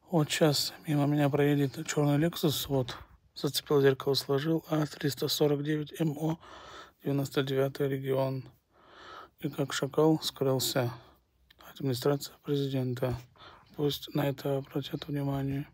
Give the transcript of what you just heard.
Вот сейчас мимо меня проедет черный Lexus, вот, зацепил зеркало, сложил, А349 МО, 99-й регион. И как шакал скрылся. Администрация президента. Пусть на это обратят внимание.